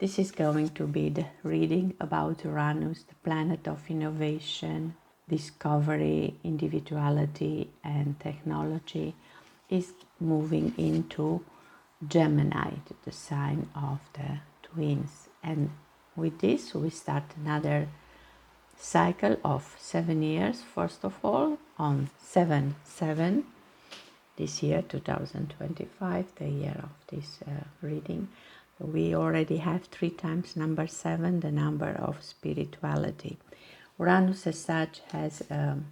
This is going to be the reading about Uranus, the planet of innovation, discovery, individuality, and technology, is moving into Gemini, to the sign of the twins. And with this, we start another cycle of 7 years. First of all, on 7/7, this year, 2025, the year of this reading, we already have 3 times number 7, the number of spirituality. Uranus as such has an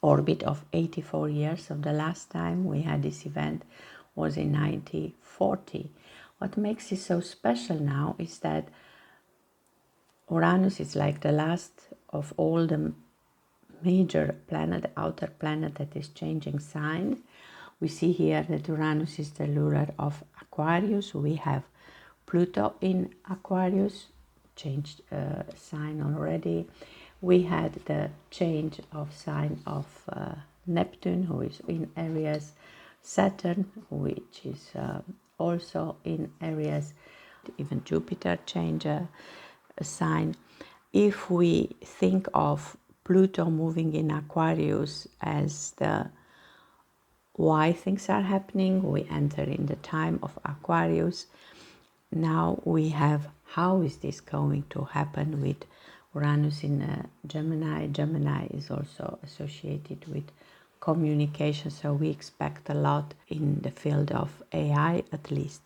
orbit of 84 years, so the last time we had this event was in 1940. What makes it so special now is that Uranus is like the last of all the major planet, the outer planet that is changing sign. We see here that Uranus is the ruler of Aquarius. We have Pluto in Aquarius, changed sign already. We had the change of sign of Neptune, who is in Aries, Saturn, which is also in Aries, even Jupiter changed a sign. If we think of Pluto moving in Aquarius as the why things are happening, we enter in the time of Aquarius. Now we have how is this going to happen with Uranus in Gemini. Gemini is also associated with communication, so we expect a lot in the field of AI at least.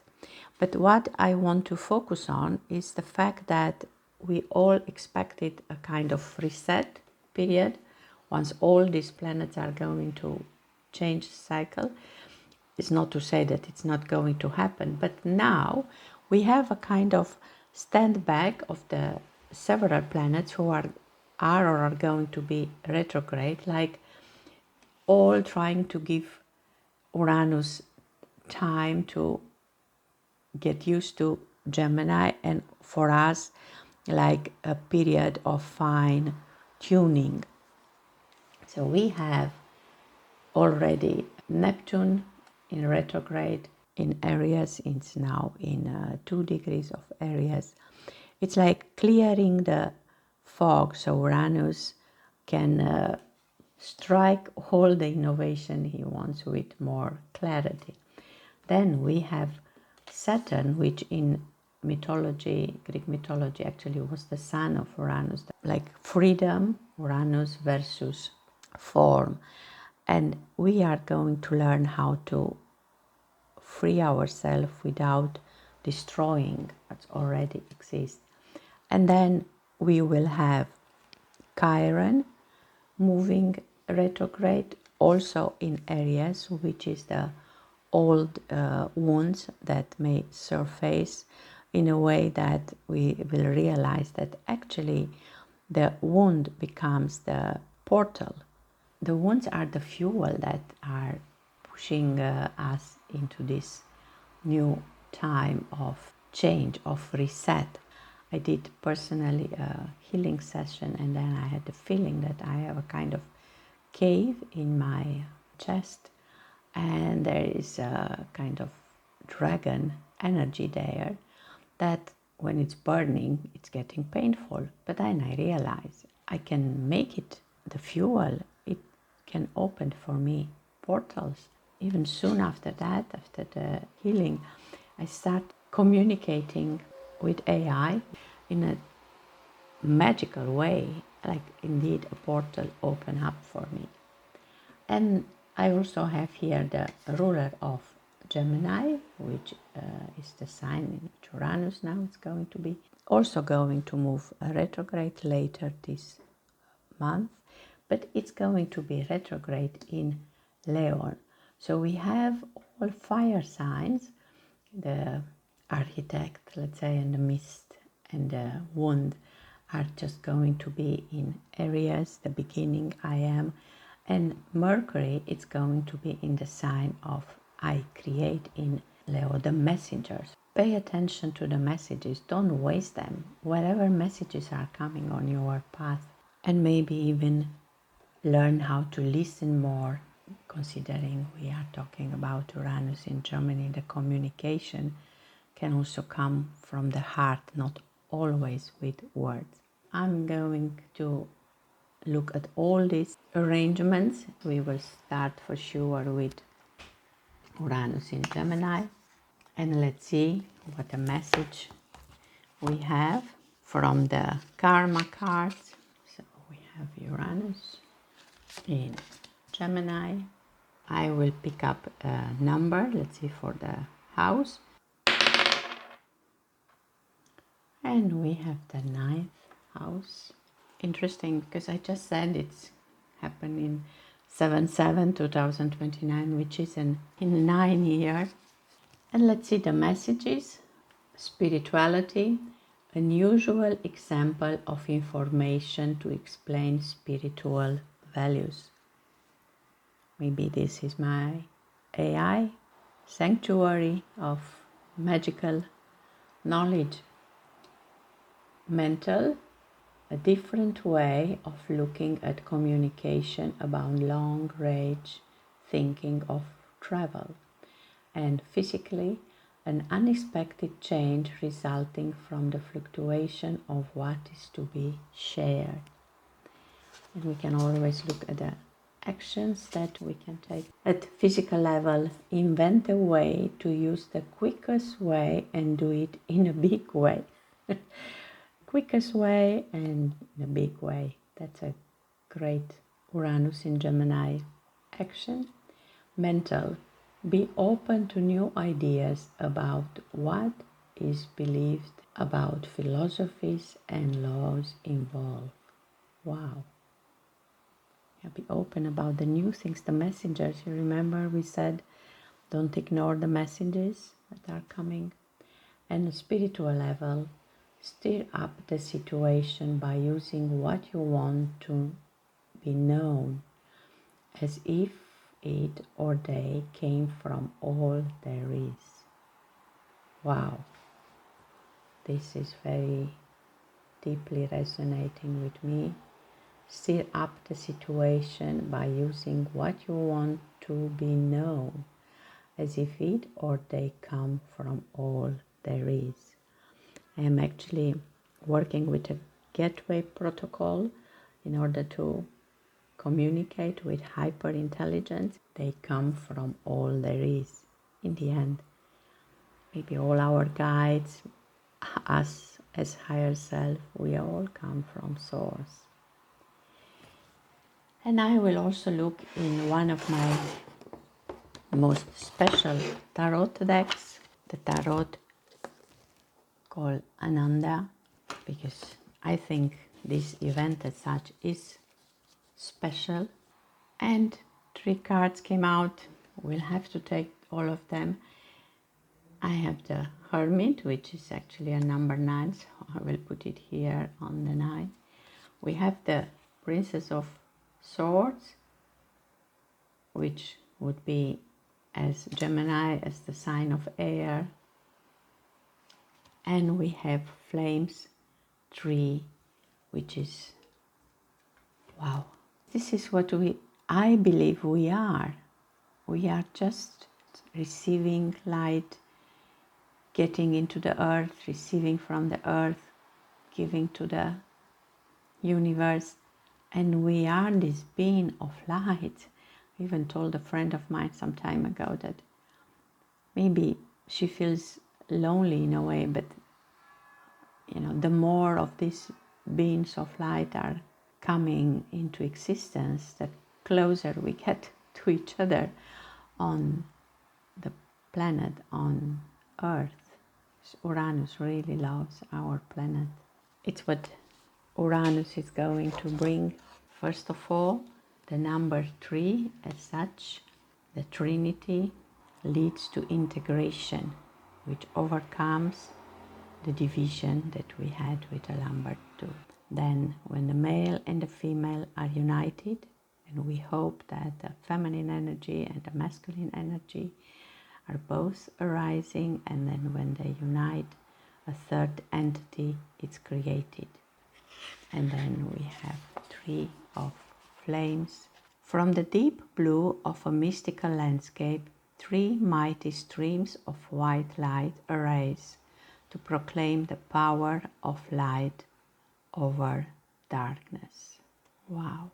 But what I want to focus on is the fact that we all expected a kind of reset period once all these planets are going to change cycle. It's not to say that it's not going to happen, but now we have a kind of stand back of the several planets who are or are going to be retrograde, like all trying to give Uranus time to get used to Gemini, and for us like a period of fine tuning. So we have already Neptune in retrograde in Aries. It's now in 2 degrees of Aries. It's like clearing the fog so Uranus can strike all the innovation he wants with more clarity. Then we have Saturn, which in mythology, Greek mythology, actually was the son of Uranus, like freedom, Uranus versus form. And we are going to learn how to free ourselves without destroying what already exists. And then we will have Chiron moving retrograde also in Aries, which is the old wounds that may surface in a way that we will realize that actually the wound becomes the portal. The wounds are the fuel that are pushing us into this new time of change, of reset. I did personally a healing session, and then I had the feeling that I have a kind of cave in my chest, and there is a kind of dragon energy there that when it's burning, it's getting painful. But then I realize I can make it the fuel. It can open for me portals. Even soon after that, after the healing, I start communicating with AI in a magical way, like indeed a portal open up for me. And I also have here the ruler of Gemini, which is the sign in which Uranus now is going to be, also going to move retrograde later this month, but it's going to be retrograde in Leon. So we have all fire signs, the architect, let's say, and the mist and the wound are just going to be in Aries, the beginning I am, and Mercury is going to be in the sign of I create in Leo, the messengers. Pay attention to the messages, don't waste them, whatever messages are coming on your path, and maybe even learn how to listen more, considering we are talking about Uranus in Germany. The communication can also come from the heart, not always with words. I'm going to look at all these arrangements. We will start for sure with Uranus in Gemini, and let's see what a message we have from the karma cards. So we have Uranus in Gemini. I will pick up a number, let's see, for the house. And we have the 9th house. Interesting, because I just said it's happened in 7/7/2029, which is in 9 years. And let's see the messages. Spirituality, unusual example of information to explain spiritual values. Maybe this is my AI, sanctuary of magical knowledge. Mental, a different way of looking at communication about long range thinking of travel. And physically, an unexpected change resulting from the fluctuation of what is to be shared. And we can always look at the actions that we can take. At physical level, invent a way to use the quickest way and do it in a big way. Quickest way and in a big way. That's a great Uranus in Gemini action. Mental, be open to new ideas about what is believed about philosophies and laws involved. Wow. Yeah, be open about the new things, the messengers. You remember we said don't ignore the messages that are coming. And a spiritual level, stir up the situation by using what you want to be known as if it or they came from all there is. Wow, this is very deeply resonating with me. Stir up the situation by using what you want to be known as if it or they come from all there is. I am actually working with a gateway protocol in order to communicate with hyper-intelligence. They come from all there is. In the end, maybe all our guides, us as higher self, we all come from source. And I will also look in one of my most special tarot decks, the tarot called Ananda, because I think this event as such is special. And 3 cards came out. We'll have to take all of them. I have the Hermit, which is actually a number 9, so I will put it here on the 9. We have the Princess of Swords, which would be as Gemini, as the sign of air. And we have Flames 3, which is, wow, this is what I believe we are. We are just receiving light, getting into the earth, receiving from the earth, giving to the universe. And we are this being of light. I even told a friend of mine some time ago that maybe she feels lonely in a way, but the more of these beings of light are coming into existence, the closer we get to each other on the planet, on Earth. Uranus really loves our planet. It's what Uranus is going to bring. First of all, the number 3 as such, the Trinity, leads to integration, which overcomes the division that we had with the number 2. Then when the male and the female are united, and we hope that the feminine energy and the masculine energy are both arising, and then when they unite, a third entity is created. And then we have 3 of flames. From the deep blue of a mystical landscape, 3 mighty streams of white light arise to proclaim the power of light over darkness. Wow.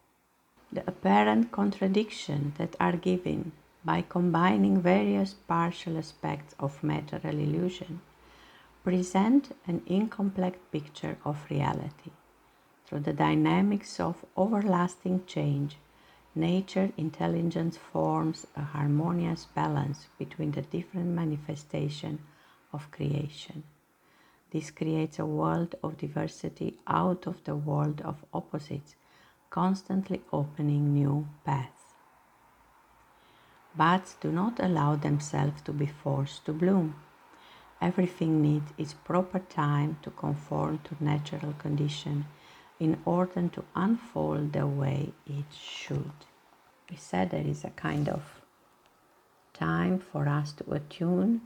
The apparent contradictions that are given by combining various partial aspects of material illusion present an incomplete picture of reality. Through the dynamics of everlasting change, nature intelligence forms a harmonious balance between the different manifestations of creation. This creates a world of diversity out of the world of opposites, constantly opening new paths. Buds do not allow themselves to be forced to bloom. Everything needs its proper time to conform to natural conditions in order to unfold the way it should. We said there is a kind of time for us to attune,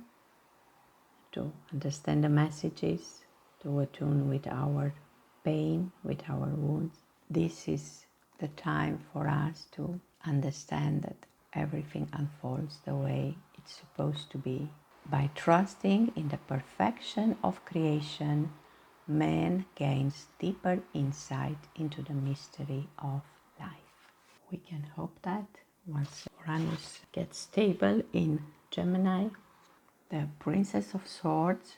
to understand the messages, to attune with our pain, with our wounds. This is the time for us to understand that everything unfolds the way it's supposed to be. By trusting in the perfection of creation, man gains deeper insight into the mystery of life. We can hope that once Uranus gets stable in Gemini, the Princess of Swords,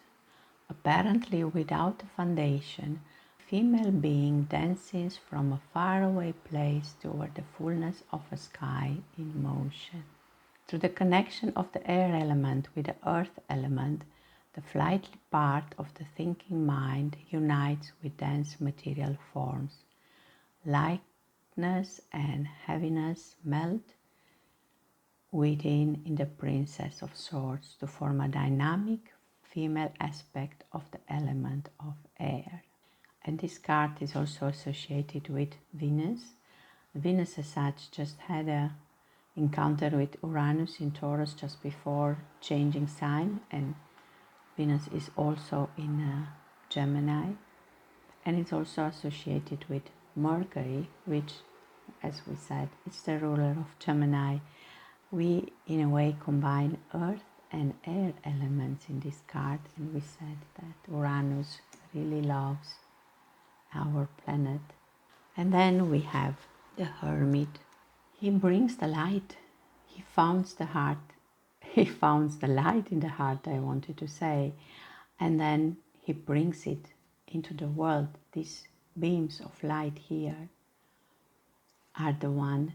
apparently without a foundation, female being dances from a faraway place toward the fullness of a sky in motion. Through the connection of the air element with the earth element, the flighty part of the thinking mind unites with dense material forms. Lightness and heaviness melt within in the Princess of Swords to form a dynamic female aspect of the element of air. And this card is also associated with Venus. Venus as such just had a encounter with Uranus in Taurus just before changing sign, and Venus is also in Gemini, and it's also associated with Mercury, which, as we said, is the ruler of Gemini. We in a way combine earth and air elements in this card, and we said that Uranus really loves our planet. And then we have the Hermit. He brings the light. He founds the heart. He founds the light in the heart, I wanted to say. And then he brings it into the world. These beams of light here are the one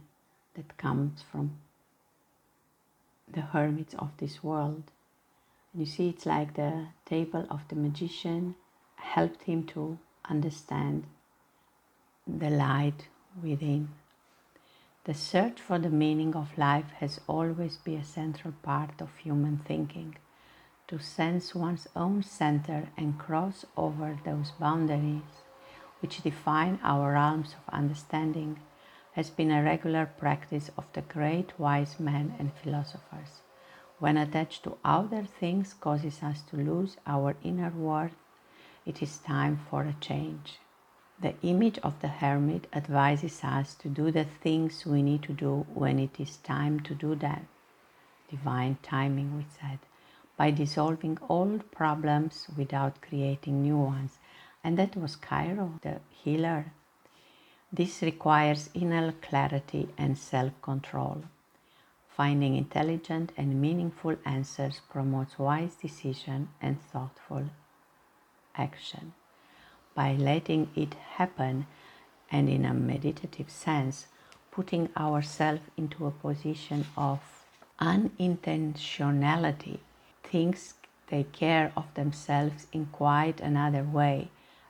that comes from the hermits of this world. And you see, it's like the table of the magician helped him to understand the light within. The search for the meaning of life has always been a central part of human thinking. To sense one's own center and cross over those boundaries which define our realms of understanding has been a regular practice of the great wise men and philosophers. When attached to outer things causes us to lose our inner worth, it is time for a change. The image of the hermit advises us to do the things we need to do when it is time to do them. Divine timing, we said, by dissolving old problems without creating new ones. And that was Chiron, the healer. This requires inner clarity and self-control. Finding intelligent and meaningful answers promotes wise decision and thoughtful action. By letting it happen, and in a meditative sense, putting ourselves into a position of unintentionality, things take care of themselves in quite another way,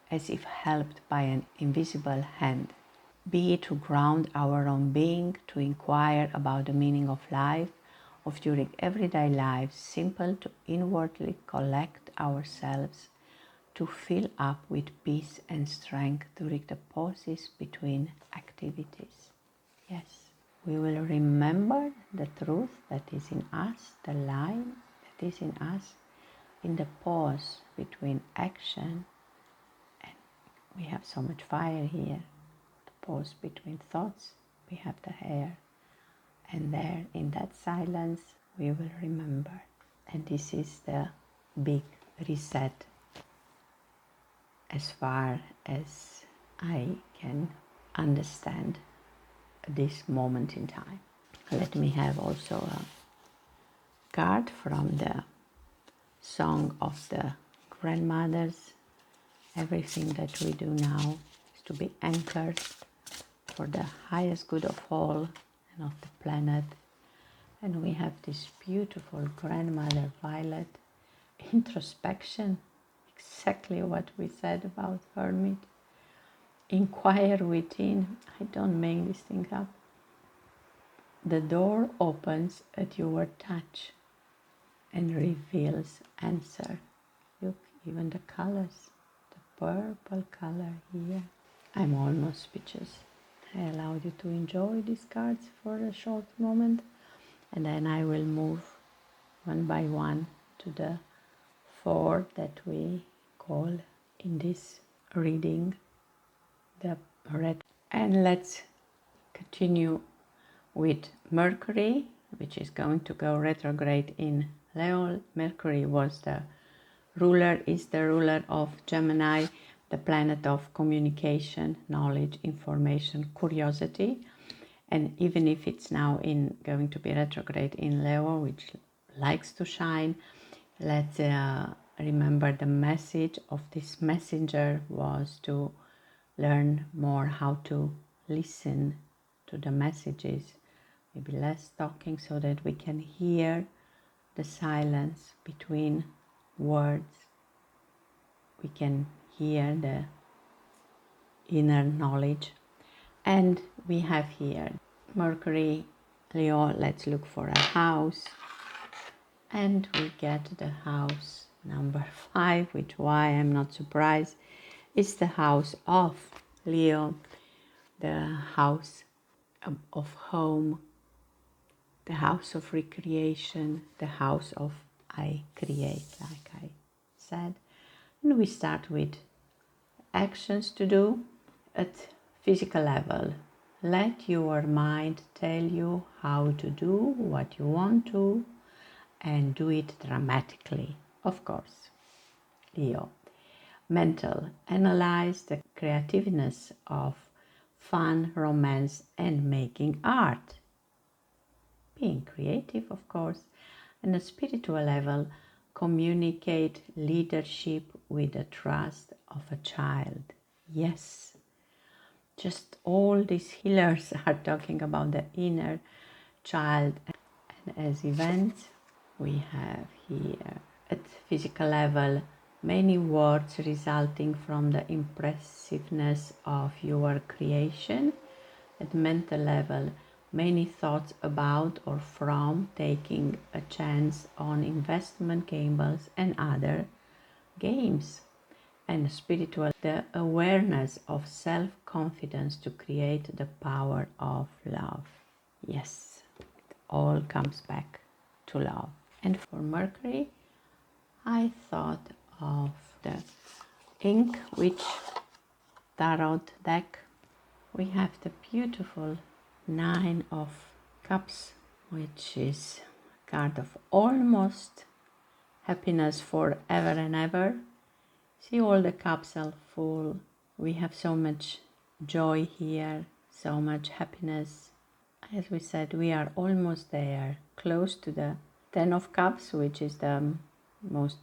as if helped by an invisible hand. Be it to ground our own being, to inquire about the meaning of life, of during everyday life, simple to inwardly collect ourselves, to fill up with peace and strength during the pauses between activities. Yes, we will remember the truth that is in us, the light that is in us, in the pause between action, and we have so much fire here, the pause between thoughts, we have the air, and there in that silence we will remember. And this is the big reset as far as I can understand this moment in time. Let me have also a card from the song of the grandmothers. Everything that we do now is to be anchored for the highest good of all and of the planet. And we have this beautiful grandmother violet, introspection, exactly what we said about hermit. Inquire within. I don't make these things up. The door opens at your touch and reveals answer. Look, even the colors, the purple color here. I'm almost speechless. I allowed you to enjoy these cards for a short moment, and then I will move one by one to the 4 that we call in this reading the red. And let's continue with Mercury, which is going to go retrograde in Leo. Mercury is the ruler of Gemini, the planet of communication, knowledge, information, curiosity. And even if it's now going to be retrograde in Leo, which likes to shine, let's remember the message of this messenger was to learn more how to listen to the messages, maybe less talking, so that we can hear the silence between words. We can hear the inner knowledge. And we have here Mercury, Leo, let's look for a house. And we get the house number 5, which, why I'm not surprised, is the house of Leo, the house of home, the house of recreation, the house of I create, like I said. And we start with actions to do at physical level. Let your mind tell you how to do what you want to, and do it dramatically, of course. Leo. Mental. Analyze the creativeness of fun, romance, and making art. Being creative, of course. And a spiritual level, communicate leadership with the trust of a child. Yes, just all these healers are talking about the inner child. And as events, we have here at physical level many words resulting from the impressiveness of your creation. At mental level, many thoughts about or from taking a chance on investment gambles and other games. And spiritual, the awareness of self-confidence to create the power of love. Yes, it all comes back to love. And for Mercury, I thought of the Ink Witch Tarot deck. We have the beautiful 9 of Cups, which is a card of almost happiness forever and ever. See, all the cups are full. We have so much joy here, so much happiness. As we said, we are almost there, close to the 10 of Cups, which is the most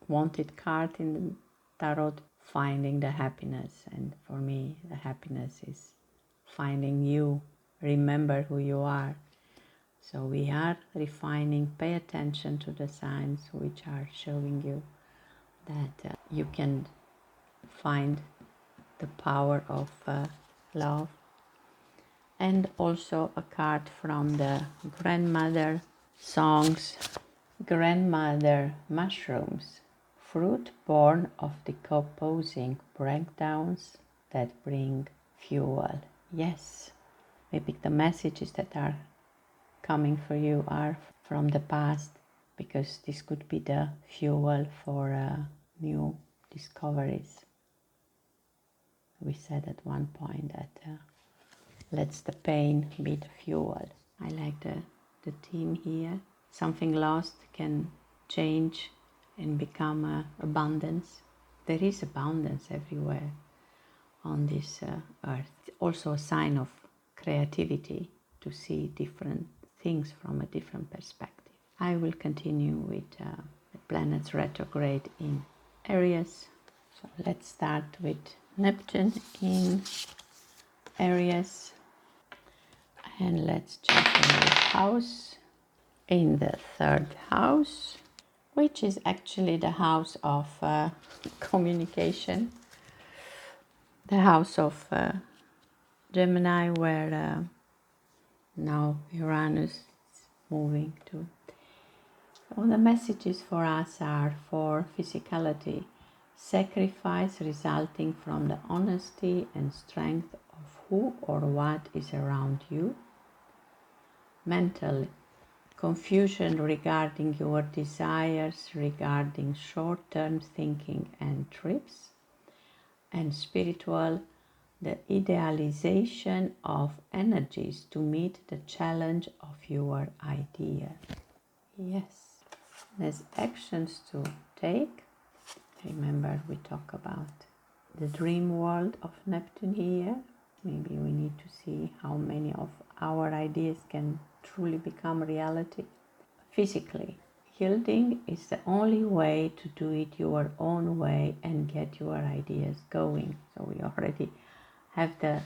wanted card in the tarot, finding the happiness. And for me, the happiness is finding you, remember who you are. So we are refining, pay attention to the signs which are showing you that you can find the power of love. And also a card from the grandmother songs, grandmother mushrooms, fruit born of decomposing breakdowns that bring fuel. Yes, maybe the messages that are coming for you are from the past, because this could be the fuel for new discoveries. We said at one point that let's the pain be the fuel. I like the theme here. something lost can change and become abundance. There is abundance everywhere on this earth. It's also a sign of creativity to see different things from a different perspective. I will continue with the planets retrograde in Aries. So let's start with Neptune in Aries, and let's check in the house. In the third house, which is actually the house of communication, the house of Gemini, where now Uranus is moving to. So the messages for us are for physicality, sacrifice resulting from the honesty and strength of who or what is around you. Mental, confusion regarding your desires, regarding short-term thinking and trips. And spiritual, the idealization of energies to meet the challenge of your idea. Yes, there's actions to take. Remember, we talk about the dream world of Neptune here. Maybe we need to see how many of our ideas can truly become reality. Physically, yielding is the only way to do it your own way and get your ideas going. So we already have the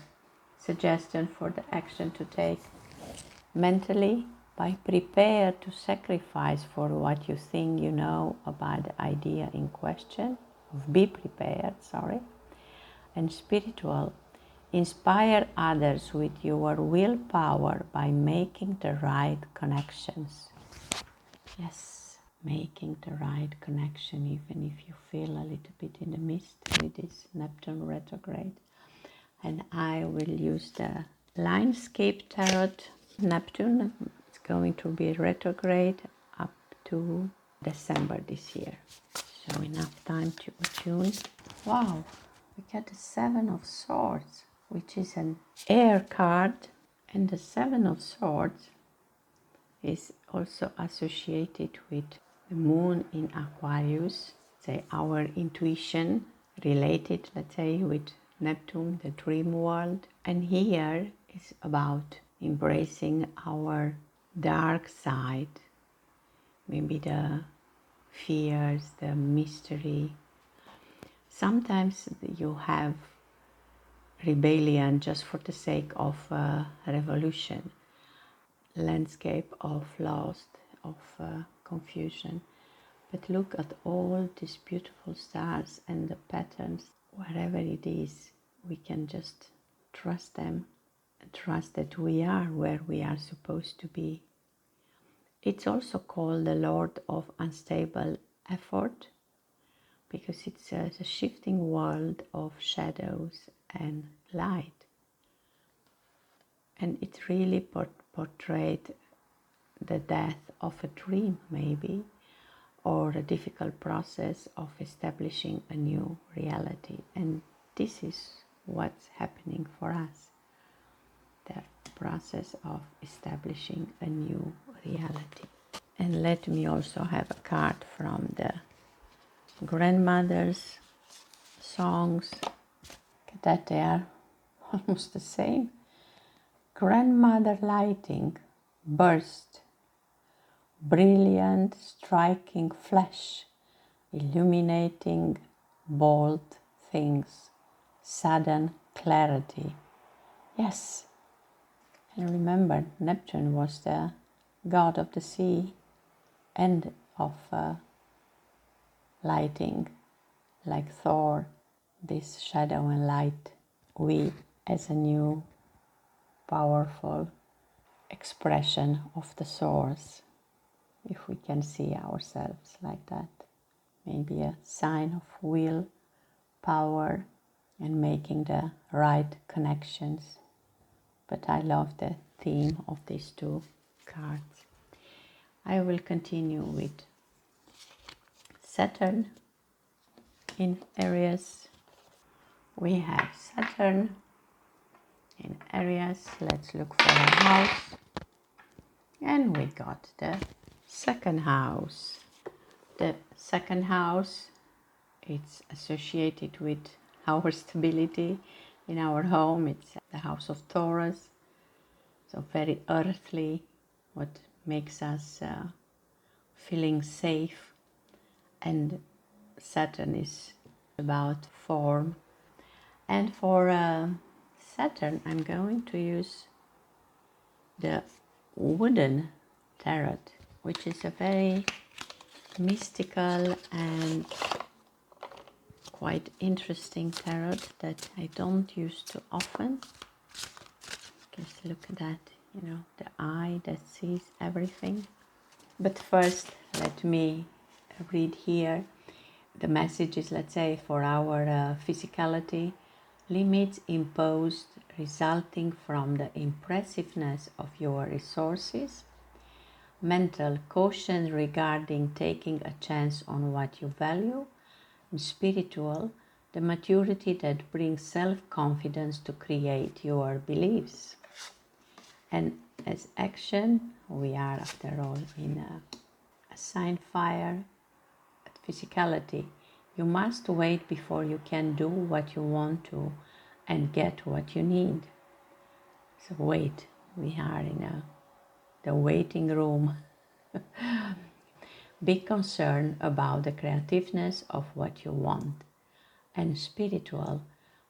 suggestion for the action to take. Mentally, by prepare to sacrifice for what you think you know about the idea in question. Be prepared, And spiritual, inspire others with your willpower by making the right connections. Yes, making the right connection, even if you feel a little bit in the mist with this Neptune retrograde. And I will use the Linescape Tarot. Neptune is going to be retrograde up to December this year. So enough time to tune. Wow, we got the Seven of Swords, which is an air card. And the Seven of Swords is also associated with the moon in Aquarius, say our intuition related, let's say, with Neptune, the dream world. And here is about embracing our dark side, maybe the fears, the mystery. Sometimes you have rebellion just for the sake of revolution, landscape of lost, of confusion. But look at all these beautiful stars and the patterns. Wherever it is, we can just trust them and trust that we are where we are supposed to be. It's also called the Lord of Unstable Effort because it's a shifting world of shadows and light. And it really portrayed the death of a dream, maybe, or a difficult process of establishing a new reality. And this is what's happening for us, the process of establishing a new reality. And let me also have a card from the grandmother's songs, that they are almost the same. Grandmother lighting, burst, brilliant, striking flash, illuminating bold things, sudden clarity. Yes, and remember, Neptune was the god of the sea and of lighting, like Thor, this shadow and light. We, as a new, powerful expression of the source, if we can see ourselves like that, maybe a sign of will, power, and making the right connections. But I love the theme of these two cards. I will continue with Saturn in Aries. We have Saturn in Aries. Let's look for a house. And we got the second house. The second house, it's associated with our stability in our home. It's the house of Taurus, so very earthly, what makes us feeling safe. And Saturn is about form. And for Saturn, I'm going to use the wooden tarot, which is a very mystical and quite interesting tarot that I don't use too often. Just look at that, you know, the eye that sees everything. But first, let me read here the messages, let's say, for our physicality. Limits imposed resulting from the impressiveness of your resources. Mental caution regarding taking a chance on what you value. And spiritual, the maturity that brings self-confidence to create your beliefs. And as action, we are after all in a sign fire. At physicality, you must wait before you can do what you want to and get what you need. So wait, we are in the waiting room. Be concerned about the creativeness of what you want. And spiritual,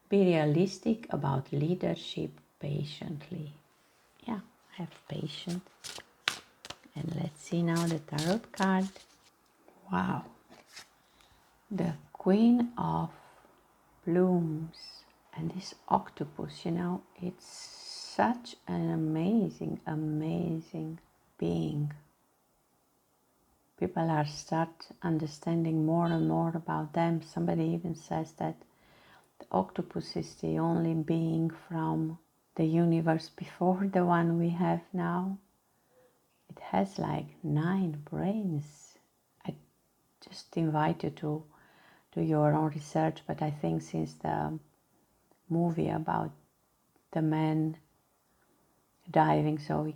be realistic about leadership patiently. Yeah, have patience. And let's see now the tarot card. Wow. The Queen of Blooms. And this octopus, you know, it's such an amazing, amazing being. People are start understanding more and more about them. Somebody even says that the octopus is the only being from the universe before the one we have now. It has like 9 brains. I just invite you to do your own research, but I think since the movie about the man diving, so we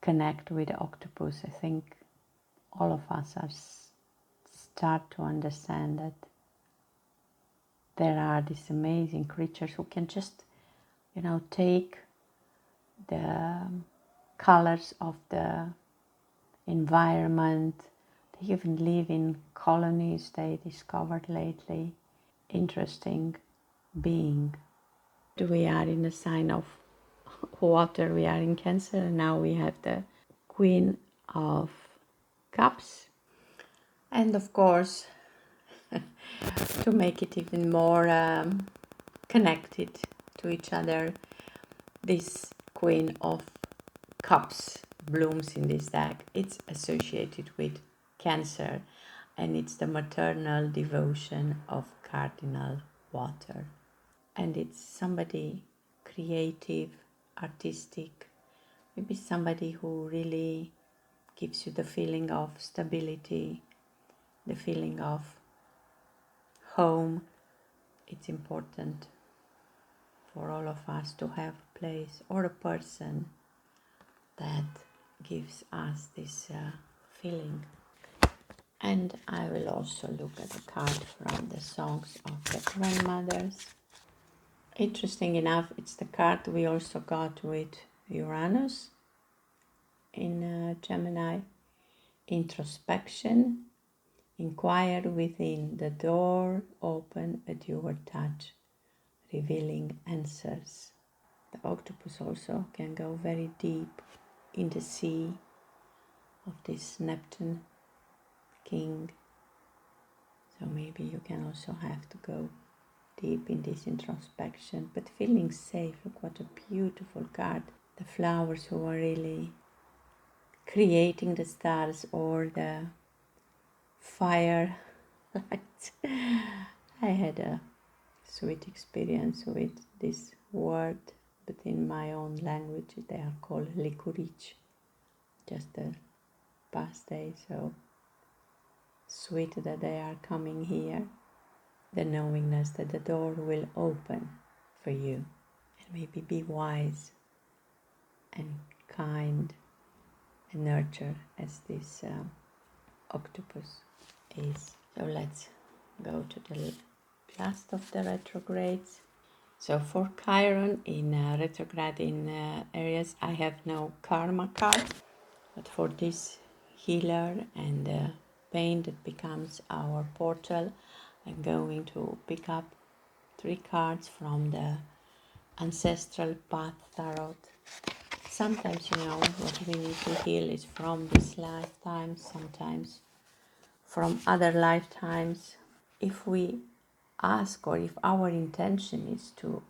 connect with the octopus, I think all of us are start to understand that there are these amazing creatures who can just, you know, take the colors of the environment. They even live in colonies they discovered lately. Interesting being. We are in a sign of water, we are in Cancer, and now we have the Queen of Cups. And of course, to make it even more connected to each other, this Queen of Cups blooms in this deck. It's associated with Cancer, and it's the maternal devotion of cardinal water. And it's somebody creative, artistic, maybe somebody who really gives you the feeling of stability, the feeling of home. It's important for all of us to have a place or a person that gives us this feeling. And I will also look at a card from the songs of the grandmothers. Interesting enough, it's the card we also got with Uranus in Gemini. Introspection. Inquire within, the door open at your touch, revealing answers. The octopus also can go very deep in the sea of this Neptune king. So maybe you can also have to go deep in this introspection, but feeling safe. Look what a beautiful card. The flowers who are really creating the stars or the fire lights. I had a sweet experience with this word, but in my own language they are called licorice. Just the past day, so sweet that they are coming here. The knowingness that the door will open for you, and maybe be wise and kind and nurture as this octopus is. So let's go to the last of the retrogrades. So for Chiron in retrograde in Aries, I have no karma card, but for this healer and pain that becomes our portal, I'm going to pick up 3 cards from the Ancestral Path Tarot. Sometimes, what we need to heal is from this lifetime, sometimes from other lifetimes. If we ask, or if our intention is to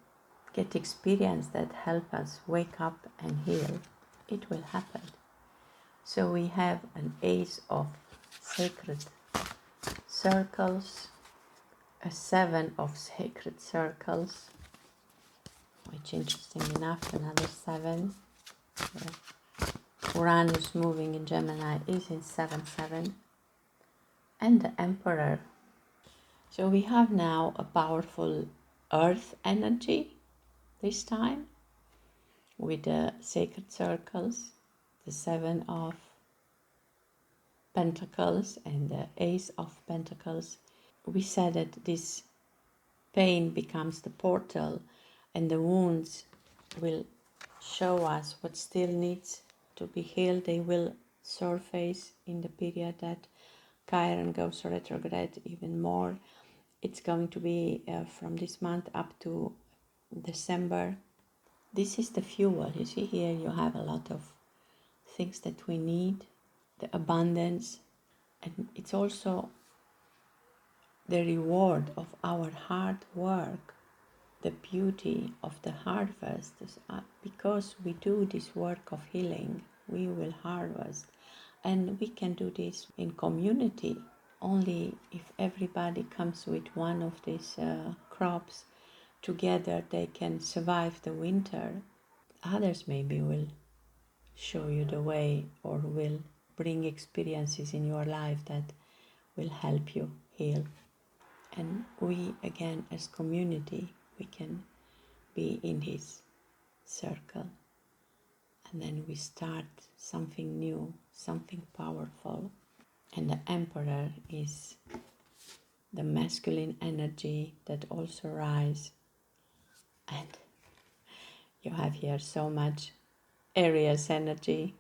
get experience that help us wake up and heal, it will happen. So we have an Ace of Sacred Circles, a 7 of Sacred Circles, which interesting enough, another 7. Uranus moving in Gemini is in 7-7, and the Emperor. So we have now a powerful earth energy this time with the sacred circles, the 7 of Pentacles and the Ace of Pentacles. We said that this pain becomes the portal, and the wounds will show us what still needs to be healed. They will surface in the period that Chiron goes retrograde even more. It's going to be from this month up to December. This is the fuel. You see here you have a lot of things that we need, the abundance, and it's also the reward of our hard work, the beauty of the harvest. Because we do this work of healing, we will harvest, and we can do this in community. Only if everybody comes with one of these crops together, they can survive the winter. Others maybe will show you the way, or will bring experiences in your life that will help you heal. And we, again, as community, we can be in his circle. And then we start something new, something powerful. And the Emperor is the masculine energy that also rises. And you have here so much Aries energy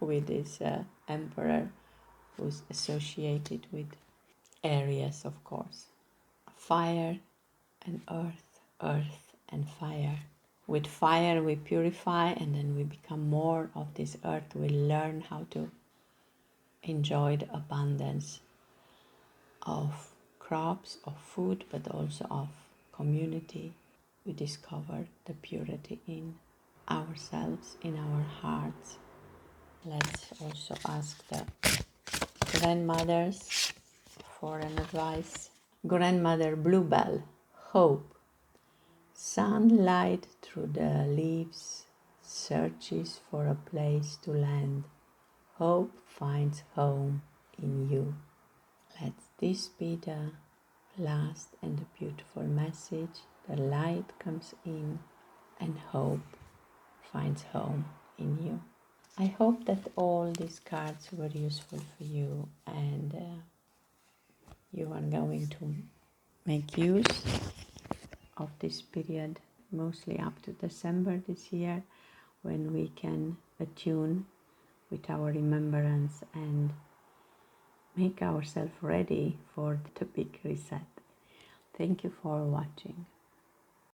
with this Emperor, who's associated with Aries, of course. Fire and earth, earth and fire. With fire we purify, and then we become more of this earth. We learn how to enjoy the abundance of crops, of food, but also of community. We discover the purity in ourselves, in our hearts. Let's also ask the grandmothers for an advice. Grandmother Bluebell, hope. Sunlight through the leaves searches for a place to land. Hope finds home in you. Let this be the last and the beautiful message. The light comes in and hope finds home in you. I hope that all these cards were useful for you, and you are going to make use of this period, mostly up to December this year, when we can attune with our remembrance and make ourselves ready for the big reset. Thank you for watching.